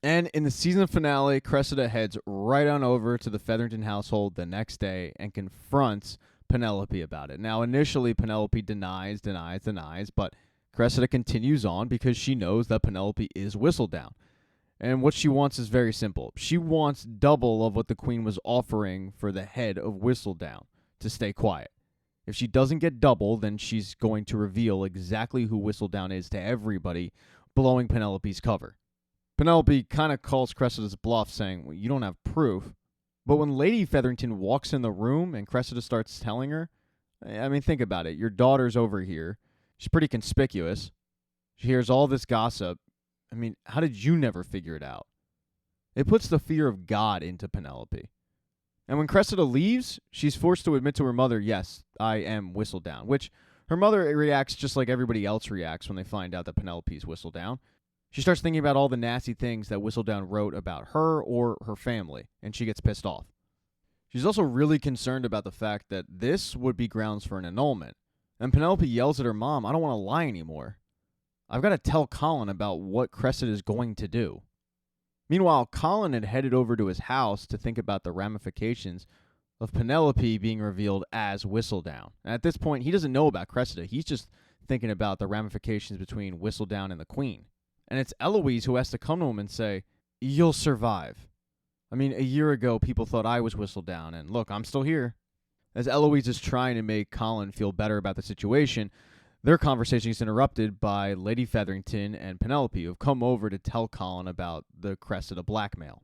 And in the season finale, Cressida heads right on over to the Featherington household the next day and confronts Penelope about it. Now, initially, Penelope denies, but Cressida continues on because she knows that Penelope is Whistledown. And what she wants is very simple. She wants double of what the queen was offering for the head of Whistledown to stay quiet. If she doesn't get double, then she's going to reveal exactly who Whistledown is to everybody, blowing Penelope's cover. Penelope kind of calls Cressida's bluff, saying, well, you don't have proof. But when Lady Featherington walks in the room and Cressida starts telling her, I mean, think about it. Your daughter's over here. She's pretty conspicuous. She hears all this gossip. I mean, how did you never figure it out? It puts the fear of God into Penelope. And when Cressida leaves, she's forced to admit to her mother, yes, I am Whistledown, which her mother reacts just like everybody else reacts when they find out that Penelope's Whistledown. She starts thinking about all the nasty things that Whistledown wrote about her or her family, and she gets pissed off. She's also really concerned about the fact that this would be grounds for an annulment. And Penelope yells at her mom, I don't want to lie anymore. I've got to tell Colin about what Cressida is going to do. Meanwhile, Colin had headed over to his house to think about the ramifications of Penelope being revealed as Whistledown. And at this point, he doesn't know about Cressida. He's just thinking about the ramifications between Whistledown and the queen. And it's Eloise who has to come to him and say, you'll survive. I mean, a year ago, people thought I was Whistledown, and look, I'm still here. As Eloise is trying to make Colin feel better about the situation, their conversation is interrupted by Lady Featherington and Penelope, who have come over to tell Colin about the Cressida blackmail.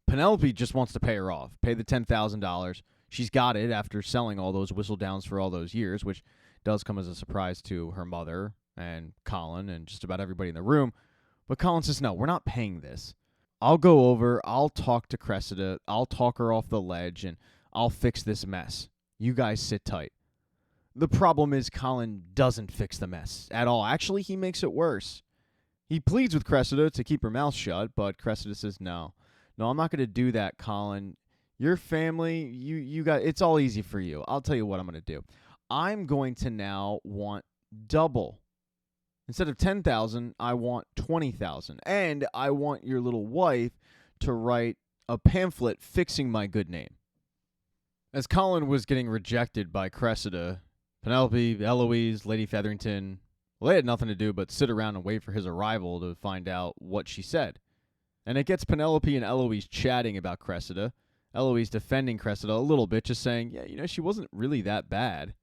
Penelope just wants to pay her off, pay the $10,000. She's got it after selling all those Whistledowns for all those years, which does come as a surprise to her mother and Colin and just about everybody in the room. But Colin says, no, we're not paying this. I'll go over, I'll talk to Cressida, I'll talk her off the ledge, and I'll fix this mess. You guys sit tight. The problem is Colin doesn't fix the mess at all. Actually, he makes it worse. He pleads with Cressida to keep her mouth shut, but Cressida says, no, I'm not going to do that, Colin. Your family, you got, it's all easy for you. I'll tell you what I'm going to do. I'm going to now want double. Instead of 10,000, I want 20,000. And I want your little wife to write a pamphlet fixing my good name. As Colin was getting rejected by Cressida, Penelope, Eloise, Lady Featherington, well, they had nothing to do but sit around and wait for his arrival to find out what she said. And it gets Penelope and Eloise chatting about Cressida. Eloise defending Cressida a little bit, just saying, yeah, she wasn't really that bad.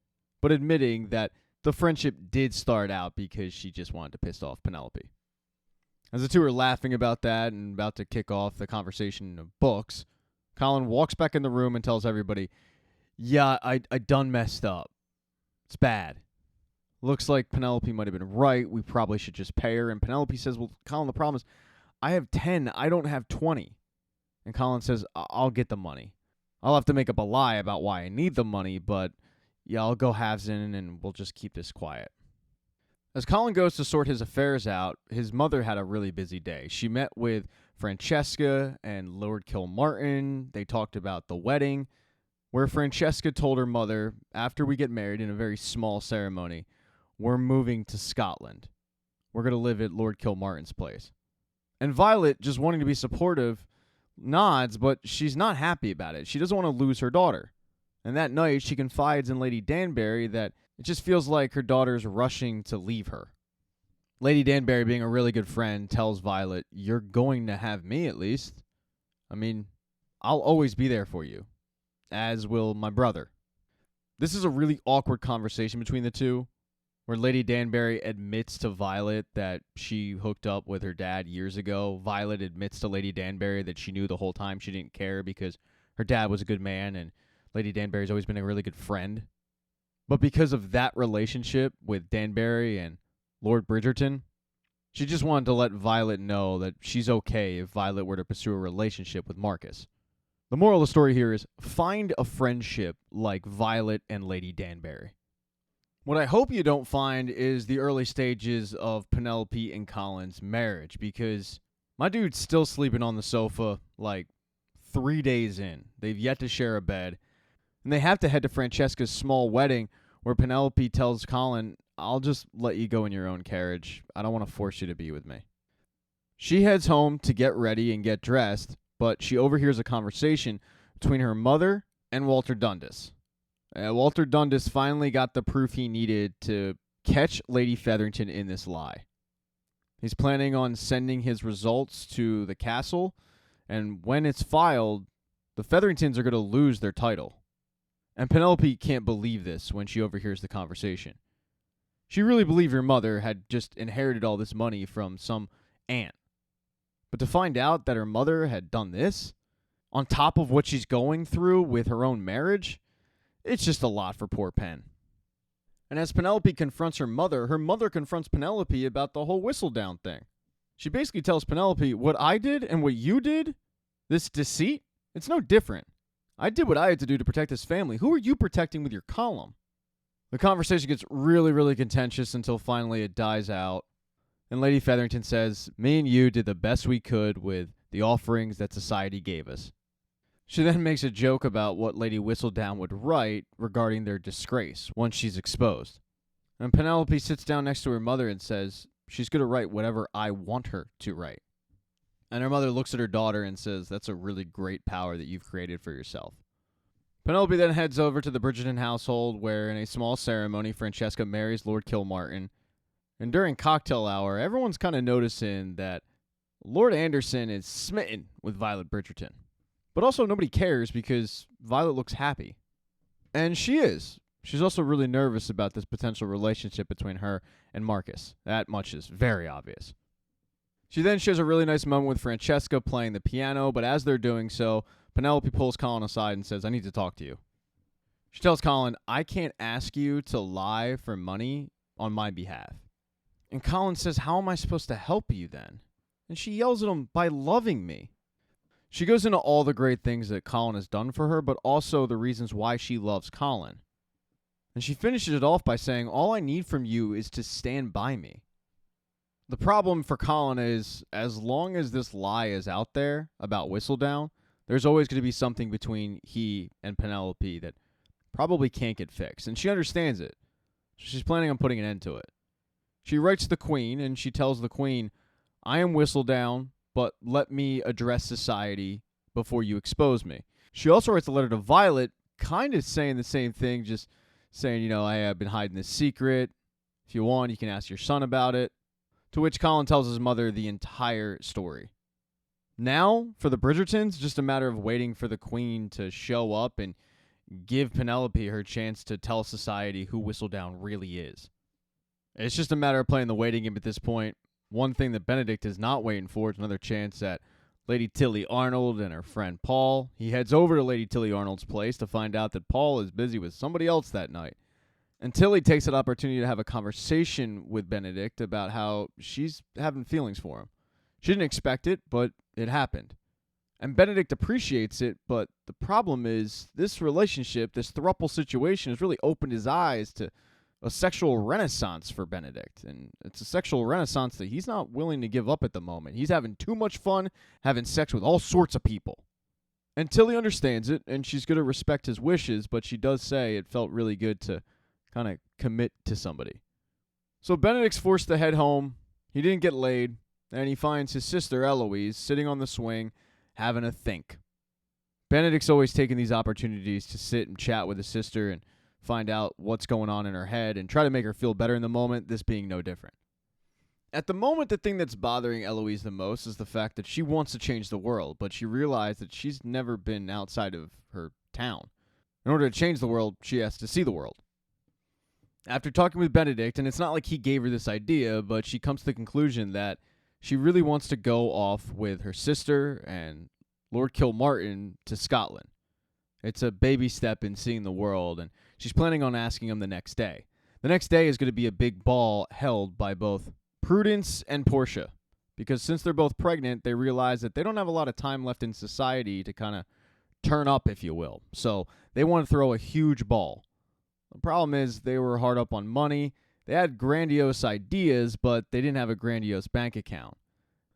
But admitting that the friendship did start out because she just wanted to piss off Penelope. As the two are laughing about that and about to kick off the conversation of books, Colin walks back in the room and tells everybody, yeah, I done messed up. It's bad. Looks like Penelope might have been right. We probably should just pay her. And Penelope says, well, Colin, the problem is I have 10. I don't have 20. And Colin says, I'll get the money. I'll have to make up a lie about why I need the money, but yeah, I'll go halves in and we'll just keep this quiet. As Colin goes to sort his affairs out, his mother had a really busy day. She met with Francesca and Lord Kilmartin. They talked about the wedding, where Francesca told her mother, after we get married in a very small ceremony, we're moving to Scotland. We're going to live at Lord Kilmartin's place. And Violet, just wanting to be supportive, nods, but she's not happy about it. She doesn't want to lose her daughter. And that night, she confides in Lady Danbury that it just feels like her daughter's rushing to leave her. Lady Danbury, being a really good friend, tells Violet, you're going to have me at least. I mean, I'll always be there for you, as will my brother. This is a really awkward conversation between the two, where Lady Danbury admits to Violet that she hooked up with her dad years ago. Violet admits to Lady Danbury that she knew the whole time she didn't care because her dad was a good man and Lady Danbury's always been a really good friend. But because of that relationship with Danbury and Lord Bridgerton, she just wanted to let Violet know that she's okay if Violet were to pursue a relationship with Marcus. The moral of the story here is find a friendship like Violet and Lady Danbury. What I hope you don't find is the early stages of Penelope and Colin's marriage, because my dude's still sleeping on the sofa like 3 days in. They've yet to share a bed. And they have to head to Francesca's small wedding where Penelope tells Colin, I'll just let you go in your own carriage. I don't want to force you to be with me. She heads home to get ready and get dressed, but she overhears a conversation between her mother and Walter Dundas. Walter Dundas finally got the proof he needed to catch Lady Featherington in this lie. He's planning on sending his results to the castle, and when it's filed, the Featheringtons are going to lose their title. And Penelope can't believe this when she overhears the conversation. She really believed her mother had just inherited all this money from some aunt. But to find out that her mother had done this, on top of what she's going through with her own marriage, it's just a lot for poor Pen. And as Penelope confronts her mother confronts Penelope about the whole Whistledown thing. She basically tells Penelope, what I did and what you did, this deceit, it's no different. I did what I had to do to protect this family. Who are you protecting with your column? The conversation gets really, really contentious until finally it dies out. And Lady Featherington says, me and you did the best we could with the offerings that society gave us. She then makes a joke about what Lady Whistledown would write regarding their disgrace once she's exposed. And Penelope sits down next to her mother and says, she's going to write whatever I want her to write. And her mother looks at her daughter and says, that's a really great power that you've created for yourself. Penelope then heads over to the Bridgerton household where, in a small ceremony, Francesca marries Lord Kilmartin. And during cocktail hour, everyone's kind of noticing that Lord Anderson is smitten with Violet Bridgerton. But also nobody cares because Violet looks happy. And she is. She's also really nervous about this potential relationship between her and Marcus. That much is very obvious. She then shares a really nice moment with Francesca playing the piano, but as they're doing so, Penelope pulls Colin aside and says, I need to talk to you. She tells Colin, I can't ask you to lie for money on my behalf. And Colin says, how am I supposed to help you then? And she yells at him, by loving me. She goes into all the great things that Colin has done for her, but also the reasons why she loves Colin. And she finishes it off by saying, all I need from you is to stand by me. The problem for Colin is, as long as this lie is out there about Whistledown, there's always going to be something between he and Penelope that probably can't get fixed. And she understands it. She's planning on putting an end to it. She writes the Queen, and she tells the Queen, I am Whistledown, but let me address society before you expose me. She also writes a letter to Violet, kind of saying the same thing, just saying, I have been hiding this secret. If you want, you can ask your son about it. To which Colin tells his mother the entire story. Now, for the Bridgertons, just a matter of waiting for the Queen to show up and give Penelope her chance to tell society who Whistledown really is. It's just a matter of playing the waiting game at this point. One thing that Benedict is not waiting for is another chance at Lady Tilly Arnold and her friend Paul. He heads over to Lady Tilly Arnold's place to find out that Paul is busy with somebody else that night. And Tilly takes that opportunity to have a conversation with Benedict about how she's having feelings for him. She didn't expect it, but it happened. And Benedict appreciates it, but the problem is this relationship, this throuple situation, has really opened his eyes to a sexual renaissance for Benedict. And it's a sexual renaissance that he's not willing to give up at the moment. He's having too much fun having sex with all sorts of people. And Tilly understands it, and she's going to respect his wishes, but she does say it felt really good to kind of commit to somebody. So Benedict's forced to head home. He didn't get laid, and he finds his sister Eloise sitting on the swing having a think. Benedict's always taking these opportunities to sit and chat with his sister and find out what's going on in her head and try to make her feel better in the moment, this being no different. At the moment, the thing that's bothering Eloise the most is the fact that she wants to change the world, but she realized that she's never been outside of her town. In order to change the world, she has to see the world. After talking with Benedict, and it's not like he gave her this idea, but she comes to the conclusion that she really wants to go off with her sister and Lord Kilmartin to Scotland. It's a baby step in seeing the world, and she's planning on asking him the next day. The next day is going to be a big ball held by both Prudence and Portia, because since they're both pregnant, they realize that they don't have a lot of time left in society to kind of turn up, if you will. So they want to throw a huge ball. The problem is they were hard up on money. They had grandiose ideas, but they didn't have a grandiose bank account.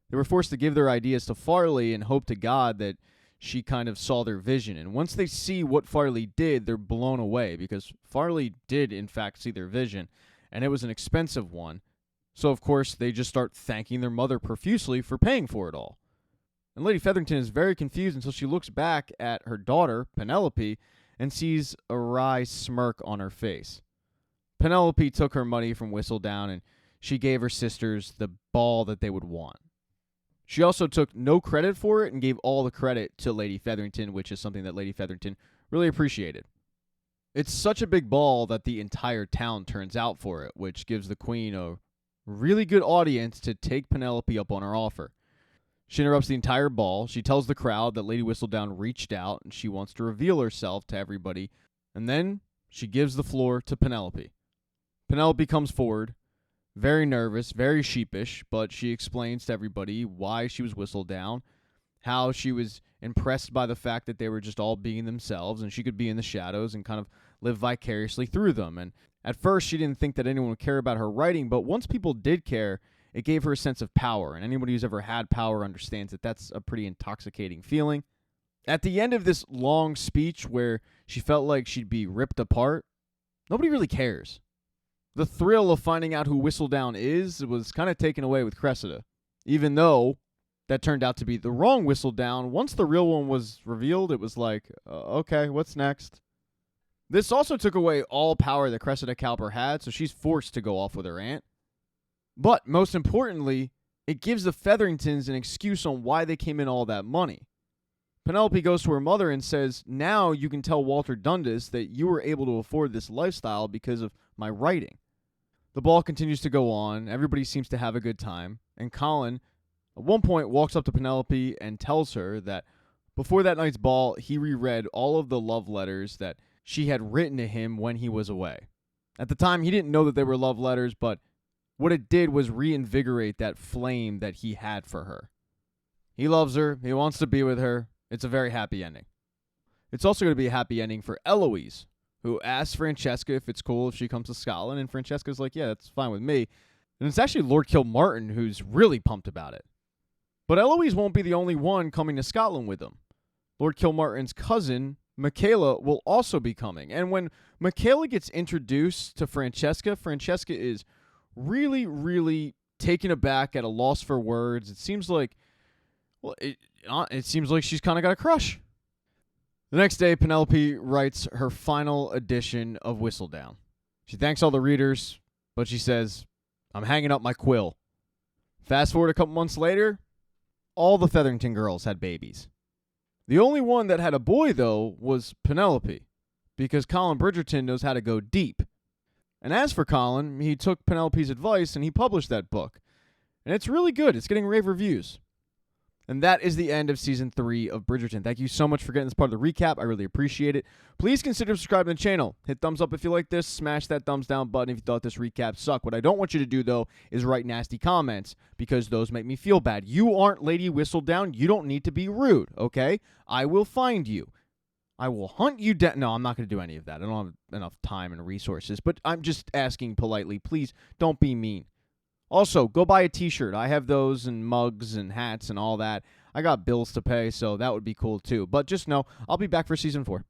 They were forced to give their ideas to Farley and hope to God that she kind of saw their vision. And once they see what Farley did, they're blown away because Farley did, in fact, see their vision, and it was an expensive one. So, of course, they just start thanking their mother profusely for paying for it all. And Lady Featherington is very confused until she looks back at her daughter, Penelope, and sees a wry smirk on her face. Penelope took her money from Whistledown, and she gave her sisters the ball that they would want. She also took no credit for it and gave all the credit to Lady Featherington, which is something that Lady Featherington really appreciated. It's such a big ball that the entire town turns out for it, which gives the queen a really good audience to take Penelope up on her offer. She interrupts the entire ball. She tells the crowd that Lady Whistledown reached out and she wants to reveal herself to everybody. And then she gives the floor to Penelope. Penelope comes forward, very nervous, very sheepish, but she explains to everybody why she was whistled down, how she was impressed by the fact that they were just all being themselves and she could be in the shadows and kind of live vicariously through them. And at first, she didn't think that anyone would care about her writing, but once people did care, it gave her a sense of power. And anybody who's ever had power understands that that's a pretty intoxicating feeling. At the end of this long speech where she felt like she'd be ripped apart, nobody really cares. The thrill of finding out who Whistledown is was kind of taken away with Cressida. Even though that turned out to be the wrong Whistledown, once the real one was revealed, it was like, okay, what's next? This also took away all power that Cressida Cowper had, so she's forced to go off with her aunt. But most importantly, it gives the Featheringtons an excuse on why they came in all that money. Penelope goes to her mother and says, now you can tell Walter Dundas that you were able to afford this lifestyle because of my writing. The ball continues to go on. Everybody seems to have a good time. And Colin, at one point, walks up to Penelope and tells her that before that night's ball, he reread all of the love letters that she had written to him when he was away. At the time, he didn't know that they were love letters, but what it did was reinvigorate that flame that he had for her. He loves her. He wants to be with her. It's a very happy ending. It's also going to be a happy ending for Eloise, who asks Francesca if it's cool if she comes to Scotland, and Francesca's like, yeah, that's fine with me. And it's actually Lord Kilmartin who's really pumped about it. But Eloise won't be the only one coming to Scotland with him. Lord Kilmartin's cousin, Michaela, will also be coming. And when Michaela gets introduced to Francesca, Francesca is really, really taken aback, at a loss for words. It seems like, it seems like she's kind of got a crush. The next day, Penelope writes her final edition of Whistledown. She thanks all the readers, but she says, I'm hanging up my quill. Fast forward a couple months later, all the Featherington girls had babies. The only one that had a boy, though, was Penelope, because Colin Bridgerton knows how to go deep. And as for Colin, he took Penelope's advice and he published that book. And it's really good. It's getting rave reviews. And that is the end of Season 3 of Bridgerton. Thank you so much for getting this part of the recap. I really appreciate it. Please consider subscribing to the channel. Hit thumbs up if you like this. Smash that thumbs down button if you thought this recap sucked. What I don't want you to do, though, is write nasty comments, because those make me feel bad. You aren't Lady Whistledown. You don't need to be rude, okay? I will find you. I will hunt you down. No, I'm not going to do any of that. I don't have enough time and resources. But I'm just asking politely, please don't be mean. Also, go buy a t-shirt. I have those and mugs and hats and all that. I got bills to pay, so that would be cool too. But just know, I'll be back for Season 4.